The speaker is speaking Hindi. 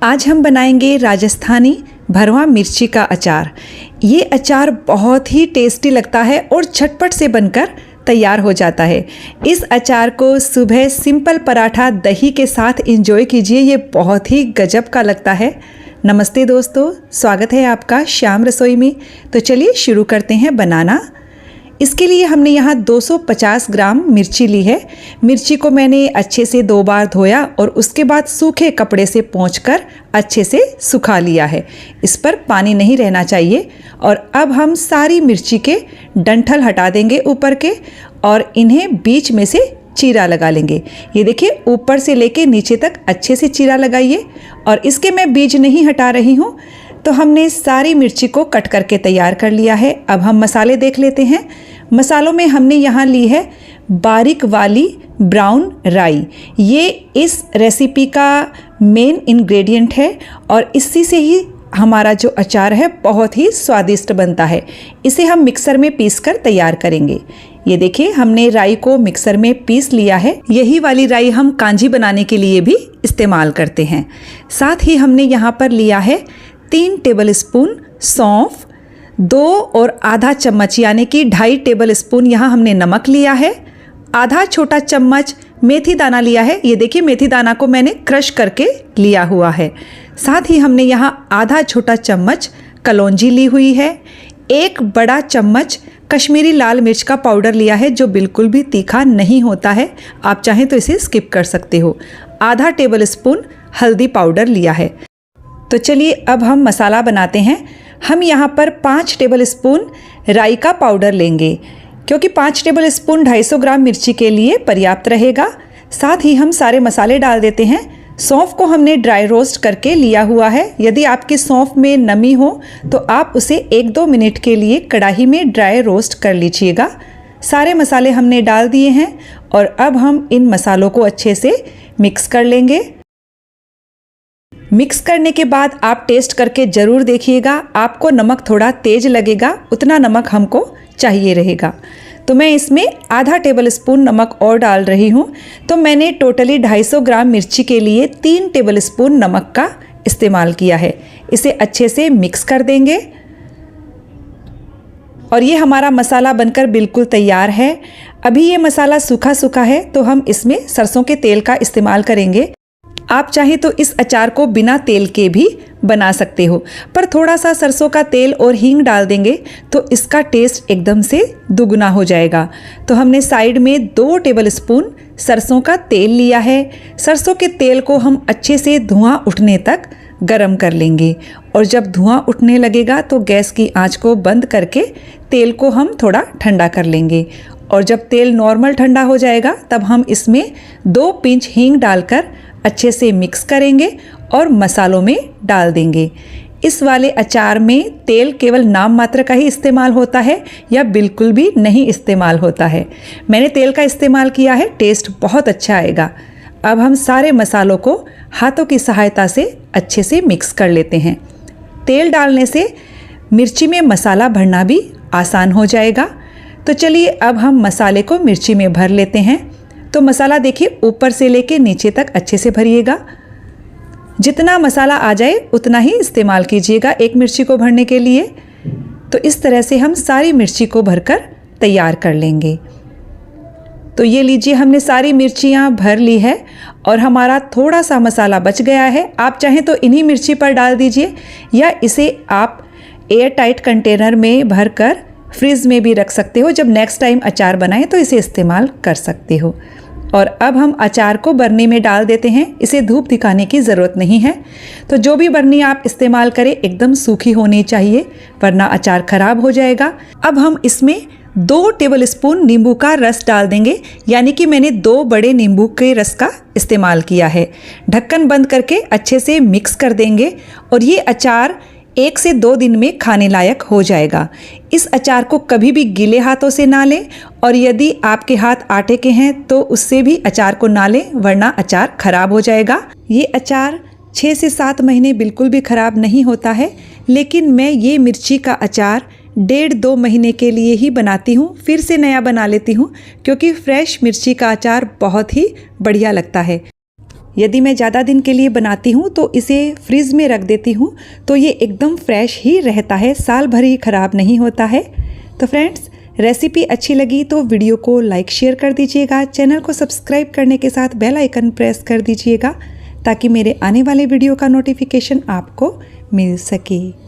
आज हम बनाएंगे राजस्थानी भरवा मिर्ची का अचार। ये अचार बहुत ही टेस्टी लगता है और झटपट से बनकर तैयार हो जाता है। इस अचार को सुबह सिंपल पराठा दही के साथ एंजॉय कीजिए, ये बहुत ही गजब का लगता है। नमस्ते दोस्तों, स्वागत है आपका श्याम रसोई में। तो चलिए शुरू करते हैं बनाना। इसके लिए हमने यहाँ 250 ग्राम मिर्ची ली है। मिर्ची को मैंने अच्छे से 2 बार धोया और उसके बाद सूखे कपड़े से पोंछकर अच्छे से सुखा लिया है। इस पर पानी नहीं रहना चाहिए। और अब हम सारी मिर्ची के डंठल हटा देंगे ऊपर के और इन्हें बीच में से चीरा लगा लेंगे। ये देखिए, ऊपर से लेके नीचे तक अच्छे से चीरा लगाइए। और इसके मैं बीज नहीं हटा रही हूँ। तो हमने सारी मिर्ची को कट करके तैयार कर लिया है। अब हम मसाले देख लेते हैं। मसालों में हमने यहाँ ली है बारीक वाली ब्राउन राई। ये इस रेसिपी का मेन इंग्रेडिएंट है और इसी से ही हमारा जो अचार है बहुत ही स्वादिष्ट बनता है। इसे हम मिक्सर में पीसकर तैयार करेंगे। ये देखिए, हमने राई को मिक्सर में पीस लिया है। यही वाली राई हम कांजी बनाने के लिए भी इस्तेमाल करते हैं। साथ ही हमने यहाँ पर लिया है 3 टेबलस्पून सौंफ, 2 और आधा चम्मच यानी कि 2.5 टेबलस्पून यहाँ हमने नमक लिया है। आधा छोटा चम्मच मेथी दाना लिया है। ये देखिए, मेथी दाना को मैंने क्रश करके लिया हुआ है। साथ ही हमने यहाँ आधा छोटा चम्मच कलौंजी ली हुई है। 1 बड़ा चम्मच कश्मीरी लाल मिर्च का पाउडर लिया है, जो बिल्कुल भी तीखा नहीं होता है। आप चाहें तो इसे स्किप कर सकते हो। आधा टेबलस्पून हल्दी पाउडर लिया है। तो चलिए अब हम मसाला बनाते हैं। हम यहाँ पर 5 टेबलस्पून राई का पाउडर लेंगे, क्योंकि 5 टेबलस्पून 250 ग्राम मिर्ची के लिए पर्याप्त रहेगा। साथ ही हम सारे मसाले डाल देते हैं। सौंफ को हमने ड्राई रोस्ट करके लिया हुआ है। यदि आपकी सौंफ में नमी हो तो आप उसे 1-2 मिनट के लिए कढ़ाई में ड्राई रोस्ट कर लीजिएगा। सारे मसाले हमने डाल दिए हैं और अब हम इन मसालों को अच्छे से मिक्स कर लेंगे। मिक्स करने के बाद आप टेस्ट करके ज़रूर देखिएगा। आपको नमक थोड़ा तेज लगेगा, उतना नमक हमको चाहिए रहेगा। तो मैं इसमें आधा टेबलस्पून नमक और डाल रही हूँ। तो मैंने टोटली 250 ग्राम मिर्ची के लिए 3 टेबलस्पून नमक का इस्तेमाल किया है। इसे अच्छे से मिक्स कर देंगे और ये हमारा मसाला बनकर बिल्कुल तैयार है। अभी ये मसाला सूखा सूखा है तो हम इसमें सरसों के तेल का इस्तेमाल करेंगे। आप चाहें तो इस अचार को बिना तेल के भी बना सकते हो, पर थोड़ा सा सरसों का तेल और हींग डाल देंगे तो इसका टेस्ट एकदम से दुगना हो जाएगा। तो हमने साइड में 2 टेबलस्पून सरसों का तेल लिया है। सरसों के तेल को हम अच्छे से धुआं उठने तक गरम कर लेंगे और जब धुआं उठने लगेगा तो गैस की आंच को बंद करके तेल को हम थोड़ा ठंडा कर लेंगे। और जब तेल नॉर्मल ठंडा हो जाएगा तब हम इसमें 2 पिंच हींग डालकर अच्छे से मिक्स करेंगे और मसालों में डाल देंगे। इस वाले अचार में तेल केवल नाम मात्र का ही इस्तेमाल होता है या बिल्कुल भी नहीं इस्तेमाल होता है। मैंने तेल का इस्तेमाल किया है, टेस्ट बहुत अच्छा आएगा। अब हम सारे मसालों को हाथों की सहायता से अच्छे से मिक्स कर लेते हैं। तेल डालने से मिर्ची में मसाला भरना भी आसान हो जाएगा। तो चलिए अब हम मसाले को मिर्ची में भर लेते हैं। तो मसाला देखिए, ऊपर से लेके नीचे तक अच्छे से भरिएगा। जितना मसाला आ जाए उतना ही इस्तेमाल कीजिएगा एक मिर्ची को भरने के लिए। तो इस तरह से हम सारी मिर्ची को भरकर तैयार कर लेंगे। तो ये लीजिए, हमने सारी मिर्चियाँ भर ली है और हमारा थोड़ा सा मसाला बच गया है। आप चाहें तो इन्हीं मिर्ची पर डाल दीजिए या इसे आप एयर टाइट कंटेनर में भरकर फ्रिज में भी रख सकते हो। जब नेक्स्ट टाइम अचार बनाएं तो इसे इस्तेमाल कर सकते हो। और अब हम अचार को बरनी में डाल देते हैं। इसे धूप दिखाने की ज़रूरत नहीं है। तो जो भी बरनी आप इस्तेमाल करें एकदम सूखी होनी चाहिए, वरना अचार खराब हो जाएगा। अब हम इसमें 2 टेबलस्पून नींबू का रस डाल देंगे, यानी कि मैंने 2 बड़े नींबू के रस का इस्तेमाल किया है। ढक्कन बंद करके अच्छे से मिक्स कर देंगे और ये अचार 1 से 2 दिन में खाने लायक हो जाएगा। इस अचार को कभी भी गीले हाथों से ना लें और यदि आपके हाथ आटे के हैं तो उससे भी अचार को ना लें, वरना अचार खराब हो जाएगा। ये अचार 6 से 7 महीने बिल्कुल भी खराब नहीं होता है, लेकिन मैं ये मिर्ची का अचार 1.5-2 महीने के लिए ही बनाती हूँ, फिर से नया बना लेती हूँ, क्योंकि फ्रेश मिर्ची का अचार बहुत ही बढ़िया लगता है। यदि मैं ज़्यादा दिन के लिए बनाती हूँ तो इसे फ्रिज में रख देती हूँ तो ये एकदम फ्रेश ही रहता है, साल भर ही ख़राब नहीं होता है। तो फ्रेंड्स, रेसिपी अच्छी लगी तो वीडियो को लाइक शेयर कर दीजिएगा, चैनल को सब्सक्राइब करने के साथ बेल आइकन प्रेस कर दीजिएगा ताकि मेरे आने वाले वीडियो का नोटिफिकेशन आपको मिल सके।